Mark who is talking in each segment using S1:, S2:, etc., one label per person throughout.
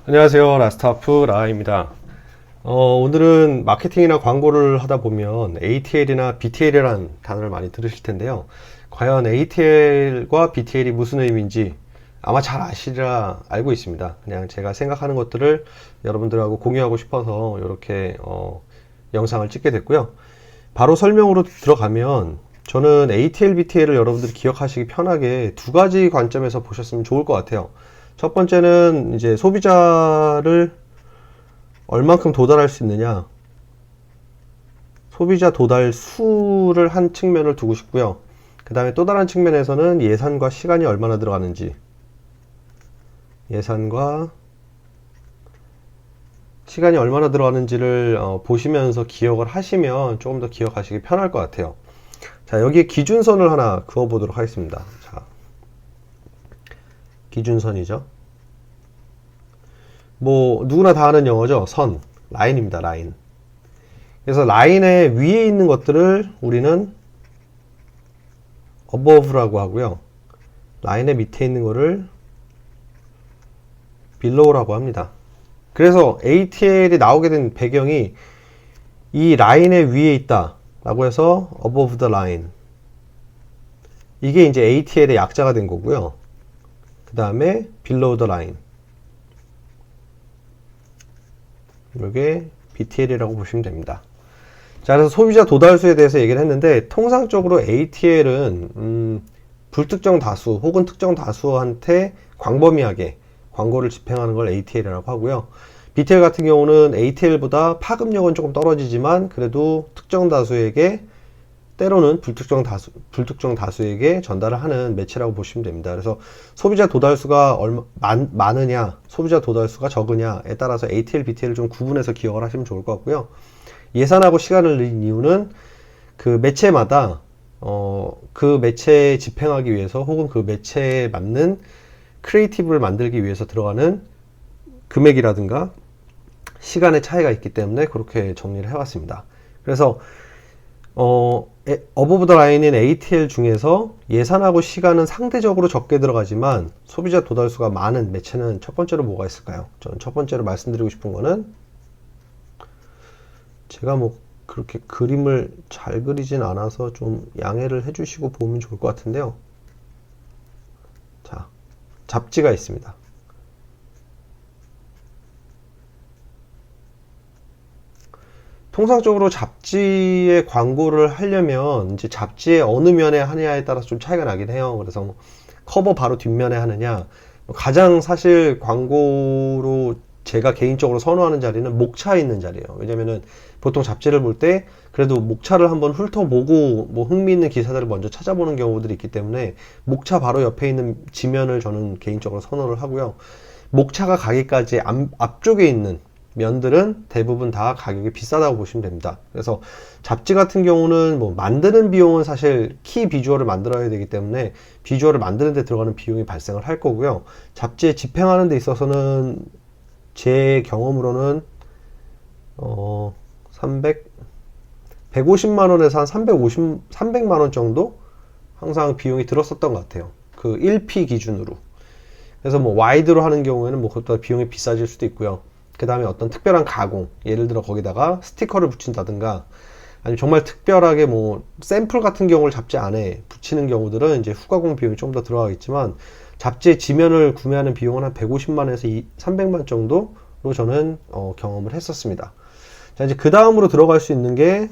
S1: 안녕하세요. 라스타프 라입니다. 오늘은 마케팅이나 광고를 하다 보면 ATL이나 BTL이라는 단어를 많이 들으실 텐데요. 과연 ATL과 BTL이 무슨 의미인지 아마 잘 아시리라 알고 있습니다. 그냥 제가 생각하는 것들을 여러분들하고 공유하고 싶어서 이렇게 영상을 찍게 됐고요. 바로 설명으로 들어가면 저는 ATL, BTL을 여러분들이 기억하시기 편하게 두 가지 관점에서 보셨으면 좋을 것 같아요. 첫 번째는 이제 소비자를 얼만큼 도달할 수 있느냐, 소비자 도달 수를 한 측면을 두고 싶고요. 그 다음에 또 다른 측면에서는 예산과 시간이 얼마나 들어가는지, 예산과 시간이 얼마나 들어가는지를 보시면서 기억을 하시면 조금 더 기억하시기 편할 것 같아요. 자, 여기에 기준선을 하나 그어 보도록 하겠습니다. 자, 기준선이죠. 뭐 누구나 다 아는 영어죠. 선, 라인입니다. 라인. 그래서 라인의 위에 있는 것들을 우리는 above라고 하고요. 라인의 밑에 있는 거를 below라고 합니다. 그래서 ATL이 나오게 된 배경이 이 라인의 위에 있다 라고 해서 above the line, 이게 이제 ATL의 약자가 된 거고요. 그 다음에 below the line, 이게 BTL이라고 보시면 됩니다. 자, 그래서 소비자 도달수에 대해서 얘기를 했는데, 통상적으로 ATL은 불특정 다수 혹은 특정 다수한테 광범위하게 광고를 집행하는 걸 ATL이라고 하고요. BTL 같은 경우는 ATL보다 파급력은 조금 떨어지지만 그래도 특정 다수에게, 때로는 불특정 다수에게 전달을 하는 매체라고 보시면 됩니다. 그래서 소비자 도달수가 많으냐, 소비자 도달수가 적으냐에 따라서 ATL, BTL을 좀 구분해서 기억을 하시면 좋을 것 같고요. 예산하고 시간을 넣은 이유는 그 매체마다 그 매체에 집행하기 위해서 혹은 그 매체에 맞는 크리에이티브를 만들기 위해서 들어가는 금액이라든가 시간의 차이가 있기 때문에 그렇게 정리를 해왔습니다. 그래서 어버브 더 라인인 ATL 중에서 예산하고 시간은 상대적으로 적게 들어가지만 소비자 도달수가 많은 매체는 첫 번째로 뭐가 있을까요? 저는 첫 번째로 말씀드리고 싶은 거는, 제가 뭐 그렇게 그림을 잘 그리진 않아서 좀 양해를 해주시고 보면 좋을 것 같은데요. 자, 잡지가 있습니다. 통상적으로 잡지에 광고를 하려면 이제 잡지의 어느 면에 하느냐에 따라서 좀 차이가 나긴 해요. 그래서 뭐 커버 바로 뒷면에 하느냐, 가장 사실 광고로 제가 개인적으로 선호하는 자리는 목차에 있는 자리예요. 왜냐면은 보통 잡지를 볼 때 그래도 목차를 한번 훑어보고 뭐 흥미있는 기사들을 먼저 찾아보는 경우들이 있기 때문에 목차 바로 옆에 있는 지면을 저는 개인적으로 선호를 하고요. 목차가 가기까지 앞쪽에 있는 면들은 대부분 다 가격이 비싸다고 보시면 됩니다. 그래서 잡지 같은 경우는 뭐 만드는 비용은 사실 키 비주얼을 만들어야 되기 때문에 비주얼을 만드는 데 들어가는 비용이 발생을 할 거고요. 잡지에 집행하는 데 있어서는 제 경험으로는 150만 원에서 한 300만 원 정도 항상 비용이 들었었던 것 같아요. 그 1피 기준으로. 그래서 뭐 와이드로 하는 경우에는 뭐 그것보다 비용이 비싸질 수도 있고요. 그 다음에 어떤 특별한 가공, 예를 들어 거기다가 스티커를 붙인다든가, 아니면 정말 특별하게 뭐 샘플 같은 경우를 잡지 안에 붙이는 경우들은 이제 후가공 비용이 좀 더 들어가겠지만, 잡지의 지면을 구매하는 비용은 한 150만에서 300만 정도로 저는 경험을 했었습니다. 자, 이제 그 다음으로 들어갈 수 있는 게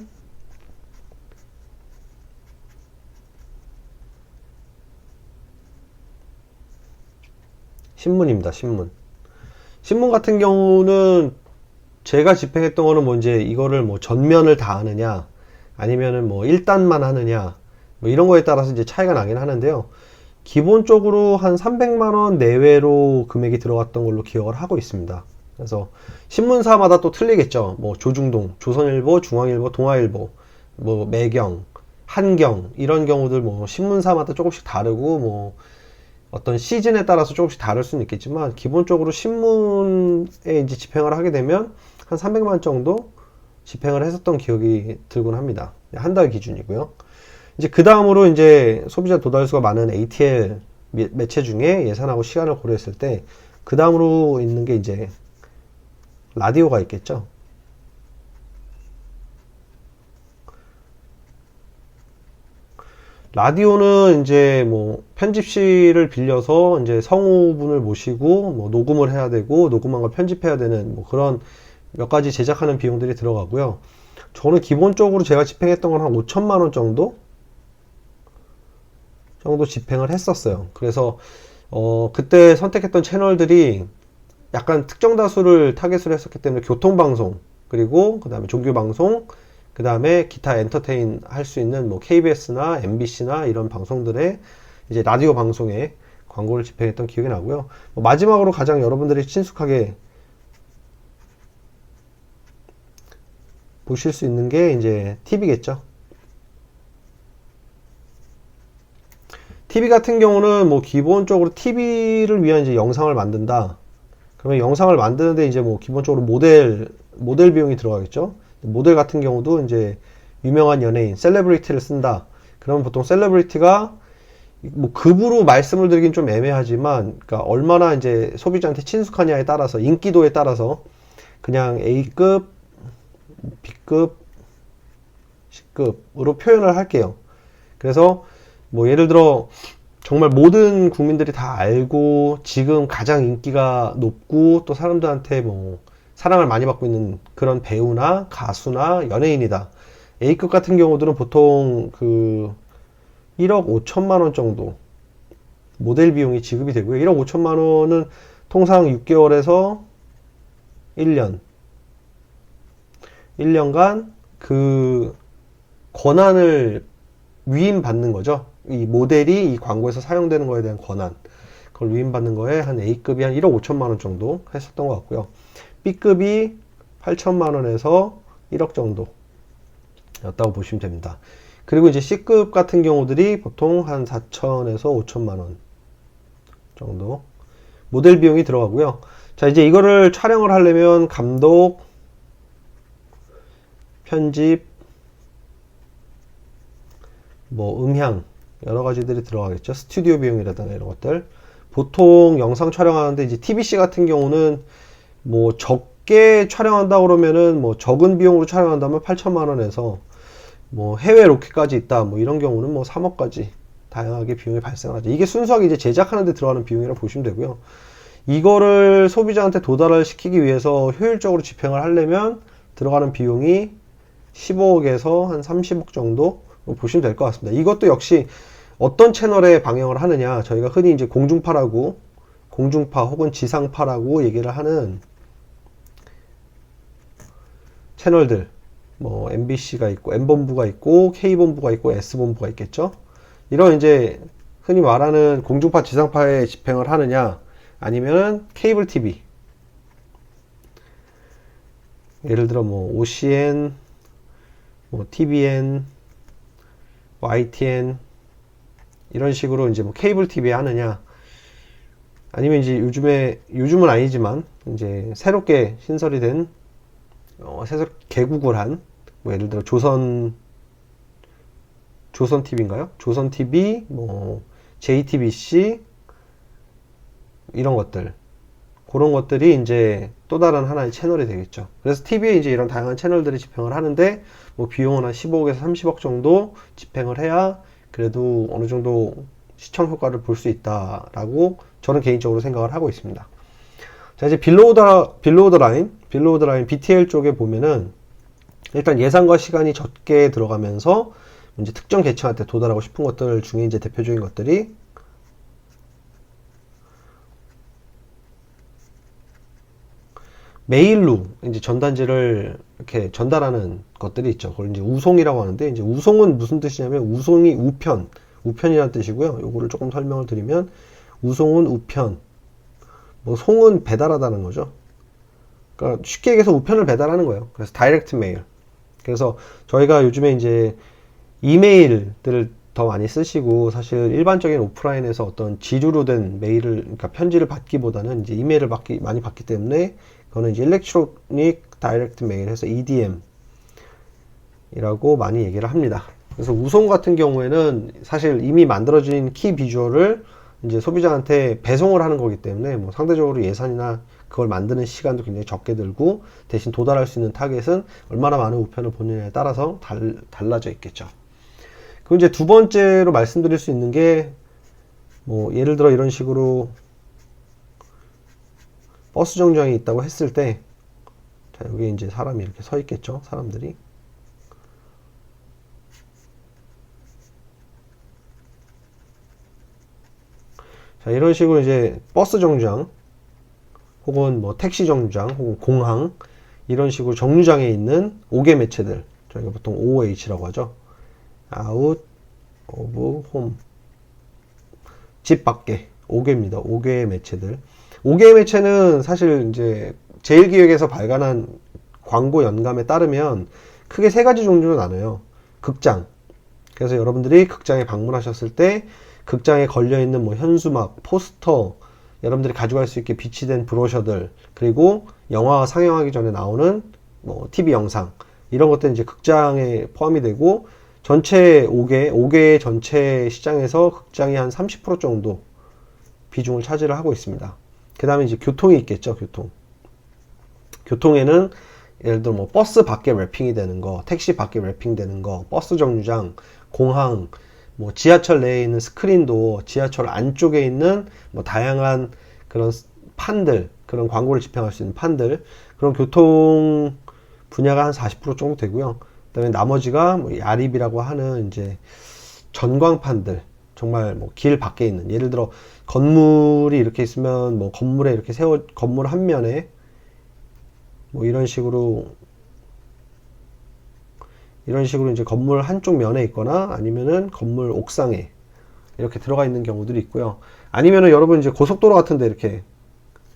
S1: 신문입니다. 신문 같은 경우는 제가 집행했던 거는 뭐 이제 이거를 뭐 전면을 다 하느냐, 아니면은 뭐 1단만 하느냐, 뭐 이런 거에 따라서 이제 차이가 나긴 하는데요. 기본적으로 한 300만원 내외로 금액이 들어갔던 걸로 기억을 하고 있습니다. 그래서 신문사마다 또 틀리겠죠. 뭐 조중동, 조선일보, 중앙일보, 동아일보, 뭐 매경, 한경, 이런 경우들 뭐 신문사마다 조금씩 다르고, 뭐 어떤 시즌에 따라서 조금씩 다를 수는 있겠지만 기본적으로 신문에 이제 집행을 하게 되면 한 300만 정도 집행을 했었던 기억이 들곤 합니다. 한 달 기준이고요. 이제 그 다음으로 이제 소비자 도달수가 많은 ATL 매체 중에 예산하고 시간을 고려했을 때 그 다음으로 있는 게 이제 라디오가 있겠죠. 라디오는 이제 뭐 편집실을 빌려서 이제 성우분을 모시고 뭐 녹음을 해야 되고 녹음한 걸 편집해야 되는 뭐 그런 몇 가지 제작하는 비용들이 들어가고요. 저는 기본적으로 제가 집행했던 건 한 5천만 원 정도 집행을 했었어요. 그래서 그때 선택했던 채널들이 약간 특정 다수를 타겟으로 했었기 때문에 교통방송, 그리고 그 다음에 종교방송, 그 다음에 기타 엔터테인 할 수 있는 뭐 KBS나 MBC나 이런 방송들의 이제 라디오 방송에 광고를 집행했던 기억이 나고요. 마지막으로 가장 여러분들이 친숙하게 보실 수 있는 게 이제 TV겠죠. TV 같은 경우는 뭐 기본적으로 TV를 위한 이제 영상을 만든다. 그러면 영상을 만드는데 이제 뭐 기본적으로 모델 비용이 들어가겠죠. 모델 같은 경우도 이제 유명한 연예인, 셀레브리티를 쓴다. 그러면 보통 셀레브리티가 뭐 급으로 말씀을 드리긴 좀 애매하지만, 그러니까 얼마나 이제 소비자한테 친숙하냐에 따라서, 인기도에 따라서 그냥 A급, B급, C급으로 표현을 할게요. 그래서 뭐 예를 들어 정말 모든 국민들이 다 알고 지금 가장 인기가 높고 또 사람들한테 뭐 사랑을 많이 받고 있는 그런 배우나 가수나 연예인이다. A급 같은 경우들은 보통 그 1억 5천만 원 정도 모델 비용이 지급이 되고요. 1억 5천만 원은 통상 6개월에서 1년간 그 권한을 위임받는 거죠. 이 모델이 이 광고에서 사용되는 거에 대한 권한, 그걸 위임받는 거에 한 A급이 한 1억 5천만 원 정도 했었던 것 같고요. B급이 8천만 원에서 1억 정도 였다고 보시면 됩니다. 그리고 이제 C급 같은 경우들이 보통 한 4천에서 5천만 원 정도 모델 비용이 들어가고요. 자, 이제 이거를 촬영을 하려면 감독, 편집, 뭐 음향 여러 가지들이 들어가겠죠. 스튜디오 비용이라든가 이런 것들. 보통 영상 촬영하는데 이제 TBC 같은 경우는 뭐 적게 촬영한다 그러면은 뭐 적은 비용으로 촬영한다면 8천만 원에서 뭐 해외 로켓까지 있다 뭐 이런 경우는 뭐 3억까지 다양하게 비용이 발생하죠. 이게 순수하게 이제 제작하는 데 들어가는 비용이라고 보시면 되고요. 이거를 소비자한테 도달을 시키기 위해서 효율적으로 집행을 하려면 들어가는 비용이 15억에서 한 30억 정도 보시면 될 것 같습니다. 이것도 역시 어떤 채널에 방영을 하느냐, 저희가 흔히 이제 공중파 혹은 지상파라고 얘기를 하는 채널들, 뭐 MBC가 있고 M본부가 있고 K본부가 있고 S본부가 있겠죠. 이런 이제 흔히 말하는 공중파 지상파에 집행을 하느냐, 아니면은 케이블 TV, 예를 들어 뭐 OCN, 뭐 TVN, YTN 이런 식으로 이제 뭐 케이블 TV에 하느냐, 아니면 이제 요즘은 아니지만 이제 새롭게 신설이 된 새롭게 개국을 한 뭐 예를 들어 조선 TV인가요? 조선 TV, 뭐 JTBC 이런 것들, 그런 것들이 이제 또 다른 하나의 채널이 되겠죠. 그래서 TV에 이제 이런 다양한 채널들이 집행을 하는데 뭐 비용은 한 15억에서 30억 정도 집행을 해야 그래도 어느 정도 시청 효과를 볼 수 있다라고 저는 개인적으로 생각을 하고 있습니다. 자, 이제 빌로우 더 라인 BTL 쪽에 보면은 일단 예산과 시간이 적게 들어가면서 이제 특정 계층한테 도달하고 싶은 것들 중에 이제 대표적인 것들이 메일로 이제 전단지를 이렇게 전달하는 것들이 있죠. 그걸 이제 우송이라고 하는데, 이제 우송은 무슨 뜻이냐면 우송이 우편이라는 뜻이고요. 요거를 조금 설명을 드리면 우송은 우편, 뭐 송은 배달하다는 거죠. 그러니까 쉽게 얘기해서 우편을 배달하는 거예요. 그래서 다이렉트 메일. 그래서 저희가 요즘에 이제 이메일들을 더 많이 쓰시고, 사실 일반적인 오프라인에서 어떤 지류로 된 메일을, 그러니까 편지를 받기보다는 이제 이메일을 많이 받기 때문에 그거는 이제 일렉트로닉 다이렉트 메일 해서 EDM 이라고 많이 얘기를 합니다. 그래서 우송 같은 경우에는 사실 이미 만들어진 키 비주얼을 이제 소비자한테 배송을 하는 거기 때문에 뭐 상대적으로 예산이나 그걸 만드는 시간도 굉장히 적게 들고 대신 도달할 수 있는 타겟은 얼마나 많은 우편을 보느냐에 따라서 달라져 있겠죠. 그리고 이제 두 번째로 말씀드릴 수 있는 게 뭐 예를 들어 이런 식으로 버스 정류장이 있다고 했을 때, 자, 여기 이제 사람이 이렇게 서 있겠죠. 사람들이. 자, 이런 식으로 이제 버스 정류장, 혹은 뭐 택시 정류장, 혹은 공항, 이런 식으로 정류장에 있는 5개 매체들, 저희가 보통 OOH라고 하죠. Out of home. 집 밖에 5개입니다. 5개의 매체들. 5개의 매체는 사실 이제 제일기획에서 발간한 광고 연감에 따르면 크게 세 가지 종류로 나눠요. 극장. 그래서 여러분들이 극장에 방문하셨을 때 극장에 걸려있는 뭐 현수막, 포스터, 여러분들이 가져갈 수 있게 비치된 브로셔들, 그리고 영화가 상영하기 전에 나오는 뭐 TV 영상, 이런 것들은 이제 극장에 포함이 되고, 전체 5개 전체 시장에서 극장이 한 30% 정도 비중을 차지를 하고 있습니다. 그 다음에 이제 교통이 있겠죠, 교통. 교통에는 예를 들어 뭐 버스 밖에 랩핑이 되는 거, 택시 밖에 랩핑 되는 거, 버스 정류장, 공항, 뭐 지하철 내에 있는 스크린도, 지하철 안쪽에 있는 뭐 다양한 그런 판들, 그런 광고를 집행할 수 있는 판들, 그런 교통 분야가 한 40% 정도 되고요. 그다음에 나머지가 뭐 야립이라고 하는 이제 전광판들, 정말 뭐 길 밖에 있는, 예를 들어 건물이 이렇게 있으면 뭐 건물에 이렇게 건물 한 면에 뭐 이런 식으로 이제 건물 한쪽 면에 있거나 아니면은 건물 옥상에 이렇게 들어가 있는 경우들이 있고요. 아니면은 여러분 이제 고속도로 같은데 이렇게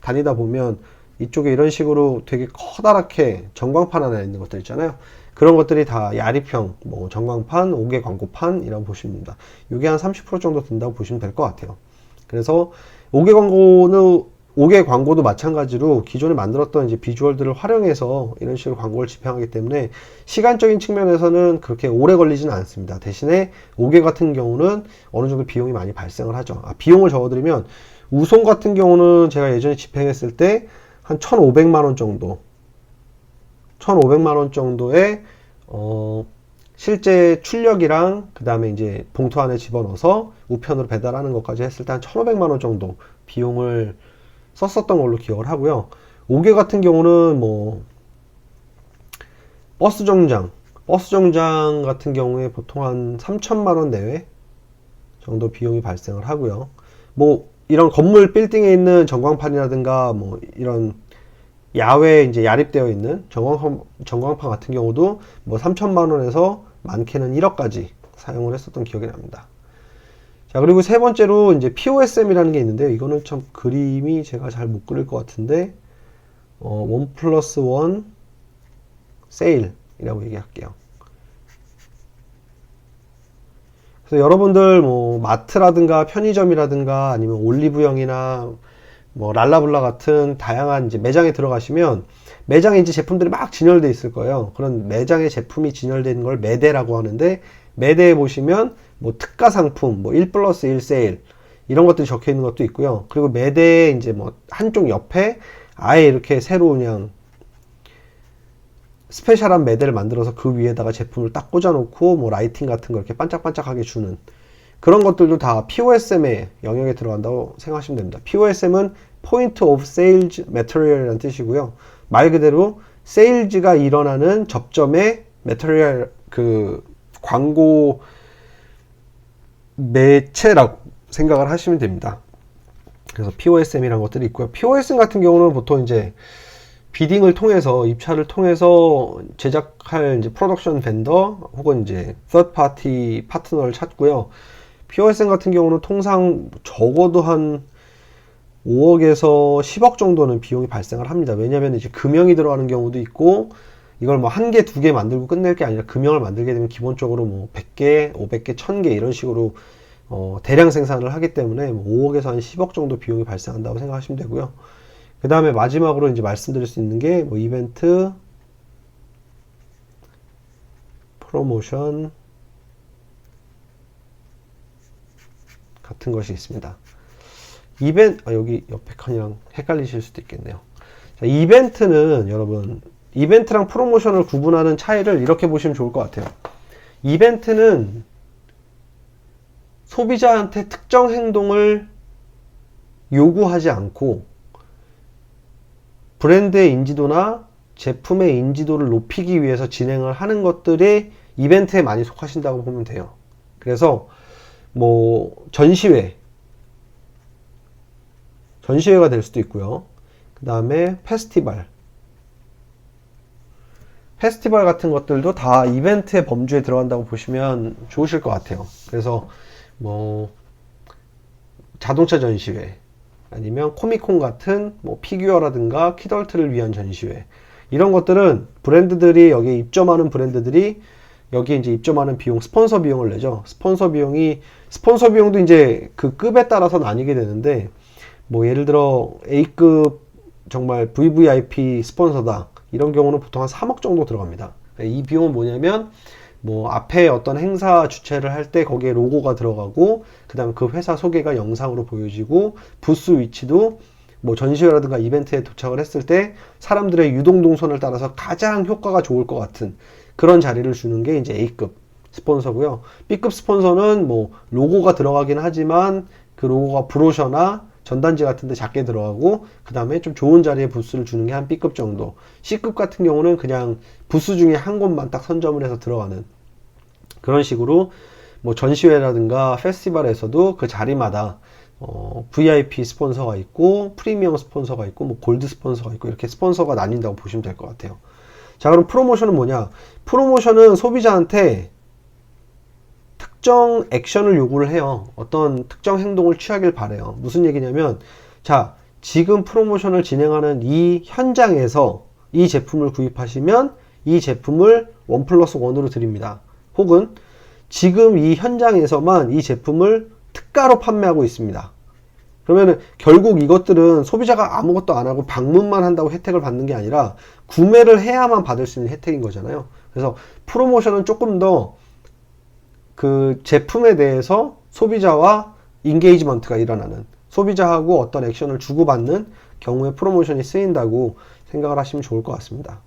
S1: 다니다 보면 이쪽에 이런 식으로 되게 커다랗게 전광판 하나 있는 것들 있잖아요. 그런 것들이 다 야립형, 뭐 전광판, 5개 광고판 이라고 보시면 됩니다. 이게 한 30% 정도 든다고 보시면 될 것 같아요. 그래서 5개 광고도 마찬가지로 기존에 만들었던 이제 비주얼들을 활용해서 이런 식으로 광고를 집행하기 때문에 시간적인 측면에서는 그렇게 오래 걸리지는 않습니다. 대신에 5개 같은 경우는 어느 정도 비용이 많이 발생을 하죠. 비용을 적어드리면 우송 같은 경우는 제가 예전에 집행했을 때 한 1,500만원 정도, 1,500만원 정도의 실제 출력이랑 그 다음에 이제 봉투 안에 집어넣어서 우편으로 배달하는 것까지 했을 때 한 1,500만원 정도 비용을 썼었던 걸로 기억을 하고요. 5개 같은 경우는 뭐 버스 정류장 같은 경우에 보통 한 3,000만원 내외 정도 비용이 발생을 하고요. 뭐 이런 건물 빌딩에 있는 전광판이라든가 뭐 이런 야외에 이제 야립되어 있는 전광판 같은 경우도 뭐 3,000만원에서 많게는 1억까지 사용을 했었던 기억이 납니다. 자, 그리고 세 번째로 이제 POSM이라는 게 있는데요. 이거는 참 그림이 제가 잘 못 그릴 것 같은데, 1+1 세일이라고 얘기할게요. 그래서 여러분들 뭐 마트라든가 편의점이라든가 아니면 올리브영이나 뭐 랄라블라 같은 다양한 이제 매장에 들어가시면 매장에 이제 제품들이 막 진열되어 있을 거예요. 그런 매장에 제품이 진열되어 있는 걸 매대라고 하는데, 매대에 보시면 뭐 특가 상품, 뭐 1+1 세일 이런 것들이 적혀 있는 것도 있고요. 그리고 매대에 이제 뭐 한쪽 옆에 아예 이렇게 새로 그냥 스페셜한 매대를 만들어서 그 위에다가 제품을 딱 꽂아놓고 뭐 라이팅 같은 거 이렇게 반짝반짝하게 주는 그런 것들도 다 POSM의 영역에 들어간다고 생각하시면 됩니다. POSM은 Point of Sales Material이라는 뜻이고요. 말 그대로 세일즈가 일어나는 접점의 매터리얼, 그 광고 매체라고 생각을 하시면 됩니다. 그래서 POSM이라는 것들이 있고요. POSM 같은 경우는 보통 이제 비딩을 통해서, 입찰을 통해서 제작할 이제 프로덕션 벤더 혹은 이제 third party 파트너를 찾고요. POSM 같은 경우는 통상 적어도 한 5억에서 10억 정도는 비용이 발생을 합니다. 왜냐하면 이제 금형이 들어가는 경우도 있고, 이걸 뭐 한 개, 두 개 만들고 끝낼 게 아니라 금형을 만들게 되면 기본적으로 뭐 100개, 500개, 1000개 이런 식으로 대량 생산을 하기 때문에 뭐 5억에서 한 10억 정도 비용이 발생한다고 생각하시면 되고요. 그 다음에 마지막으로 이제 말씀드릴 수 있는 게 뭐 이벤트, 프로모션 같은 것이 있습니다. 여기 옆에 칸이랑 헷갈리실 수도 있겠네요. 자, 이벤트는 여러분, 이벤트랑 프로모션을 구분하는 차이를 이렇게 보시면 좋을 것 같아요. 이벤트는 소비자한테 특정 행동을 요구하지 않고 브랜드의 인지도나 제품의 인지도를 높이기 위해서 진행을 하는 것들이 이벤트에 많이 속하신다고 보면 돼요. 그래서 뭐 전시회가 될 수도 있고요. 그 다음에 페스티벌 같은 것들도 다 이벤트의 범주에 들어간다고 보시면 좋으실 것 같아요. 그래서 뭐 자동차 전시회 아니면 코미콘 같은 뭐 피규어라든가 키덜트를 위한 전시회, 이런 것들은 브랜드들이 여기에 입점하는 브랜드들이 여기에 이제 입점하는 비용, 스폰서 비용을 내죠. 스폰서 비용도 이제 그 급에 따라서 나뉘게 되는데, 뭐 예를 들어 A급 정말 VVIP 스폰서다, 이런 경우는 보통 한 3억 정도 들어갑니다. 이 비용은 뭐냐면 뭐 앞에 어떤 행사 주최를 할 때 거기에 로고가 들어가고, 그 다음 그 회사 소개가 영상으로 보여지고, 부스 위치도 뭐 전시회라든가 이벤트에 도착을 했을 때 사람들의 유동 동선을 따라서 가장 효과가 좋을 것 같은 그런 자리를 주는 게 이제 A급 스폰서고요. B급 스폰서는 뭐 로고가 들어가긴 하지만 그 로고가 브로셔나 전단지 같은 데 작게 들어가고, 그 다음에 좀 좋은 자리에 부스를 주는 게 한 B급 정도. C급 같은 경우는 그냥 부스 중에 한 곳만 딱 선점을 해서 들어가는 그런 식으로, 뭐 전시회라든가 페스티벌에서도 그 자리마다 VIP 스폰서가 있고, 프리미엄 스폰서가 있고, 뭐 골드 스폰서가 있고, 이렇게 스폰서가 나뉜다고 보시면 될 것 같아요. 자, 그럼 프로모션은 뭐냐? 프로모션은 소비자한테 특정 액션을 요구를 해요. 어떤 특정 행동을 취하길 바래요. 무슨 얘기냐면, 자, 지금 프로모션을 진행하는 이 현장에서 이 제품을 구입하시면 이 제품을 1+1으로 드립니다. 혹은 지금 이 현장에서만 이 제품을 특가로 판매하고 있습니다. 그러면은 결국 이것들은 소비자가 아무것도 안 하고 방문만 한다고 혜택을 받는 게 아니라 구매를 해야만 받을 수 있는 혜택인 거잖아요. 그래서 프로모션은 조금 더 그 제품에 대해서 소비자와 인게이지먼트가 일어나는, 소비자하고 어떤 액션을 주고받는 경우에 프로모션이 쓰인다고 생각을 하시면 좋을 것 같습니다.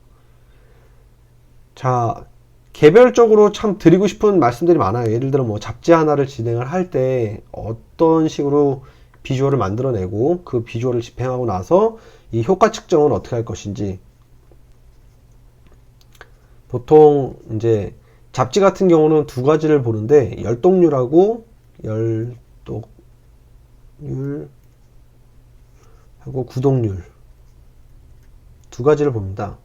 S1: 자, 개별적으로 참 드리고 싶은 말씀들이 많아요. 예를 들어 뭐 잡지 하나를 진행을 할 때 어떤 식으로 비주얼을 만들어내고 그 비주얼을 집행하고 나서 이 효과 측정은 어떻게 할 것인지. 보통 이제 잡지 같은 경우는 두 가지를 보는데, 열독률하고 구독률 두 가지를 봅니다.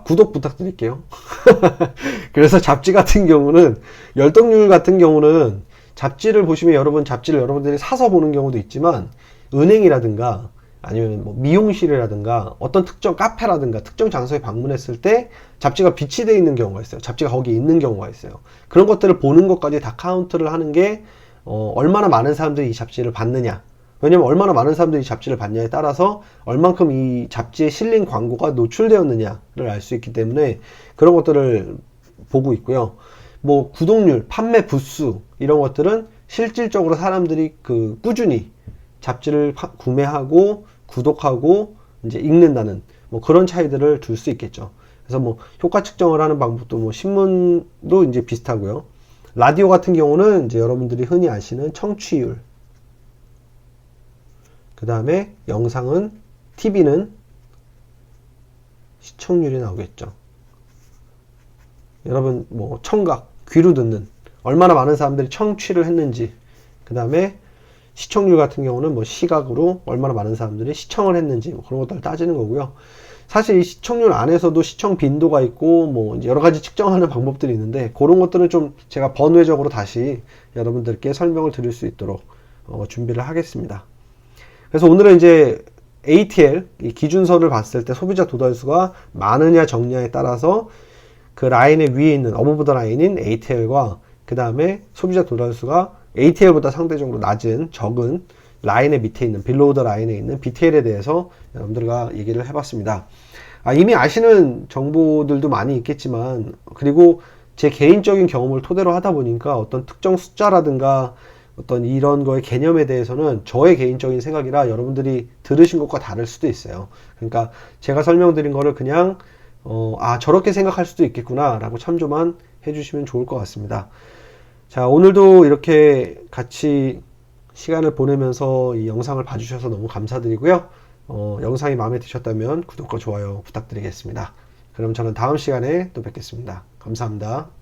S1: 구독 부탁드릴게요. 그래서 잡지 같은 경우는, 열독률 같은 경우는 잡지를 보시면 잡지를 여러분들이 사서 보는 경우도 있지만, 은행이라든가 아니면 뭐 미용실이라든가 어떤 특정 카페라든가 특정 장소에 방문했을 때 잡지가 비치되어 있는 경우가 있어요. 잡지가 거기 있는 경우가 있어요. 그런 것들을 보는 것까지 다 카운트를 하는 게 얼마나 많은 사람들이 이 잡지를 봤느냐, 왜냐면 얼마나 많은 사람들이 이 잡지를 봤냐에 따라서 얼만큼 이 잡지에 실린 광고가 노출되었느냐를 알 수 있기 때문에 그런 것들을 보고 있고요. 뭐 구독률, 판매 부수, 이런 것들은 실질적으로 사람들이 그 꾸준히 잡지를 구매하고 구독하고 이제 읽는다는 뭐 그런 차이들을 둘 수 있겠죠. 그래서 뭐 효과 측정을 하는 방법도 뭐 신문도 이제 비슷하고요. 라디오 같은 경우는 이제 여러분들이 흔히 아시는 청취율, 그 다음에 영상은, TV는 시청률이 나오겠죠. 여러분 뭐 청각, 귀로 듣는, 얼마나 많은 사람들이 청취를 했는지, 그 다음에 시청률 같은 경우는 뭐 시각으로 얼마나 많은 사람들이 시청을 했는지, 뭐 그런 것들을 따지는 거고요. 사실 이 시청률 안에서도 시청 빈도가 있고 뭐 여러 가지 측정하는 방법들이 있는데, 그런 것들은 좀 제가 번외적으로 다시 여러분들께 설명을 드릴 수 있도록 준비를 하겠습니다. 그래서 오늘은 이제 ATL, 이 기준선을 봤을 때 소비자 도달수가 많으냐 적냐에 따라서 그 라인의 위에 있는 어버브 더 라인인 ATL과 그 다음에 소비자 도달수가 ATL보다 상대적으로 낮은, 적은 라인의 밑에 있는 빌로우 더 라인에 있는 BTL에 대해서 여러분들과 얘기를 해봤습니다. 이미 아시는 정보들도 많이 있겠지만, 그리고 제 개인적인 경험을 토대로 하다 보니까 어떤 특정 숫자라든가 어떤 이런 거의 개념에 대해서는 저의 개인적인 생각이라 여러분들이 들으신 것과 다를 수도 있어요. 그러니까 제가 설명드린 거를 그냥 저렇게 생각할 수도 있겠구나 라고 참조만 해주시면 좋을 것 같습니다. 자, 오늘도 이렇게 같이 시간을 보내면서 이 영상을 봐주셔서 너무 감사드리고요. 영상이 마음에 드셨다면 구독과 좋아요 부탁드리겠습니다. 그럼 저는 다음 시간에 또 뵙겠습니다. 감사합니다.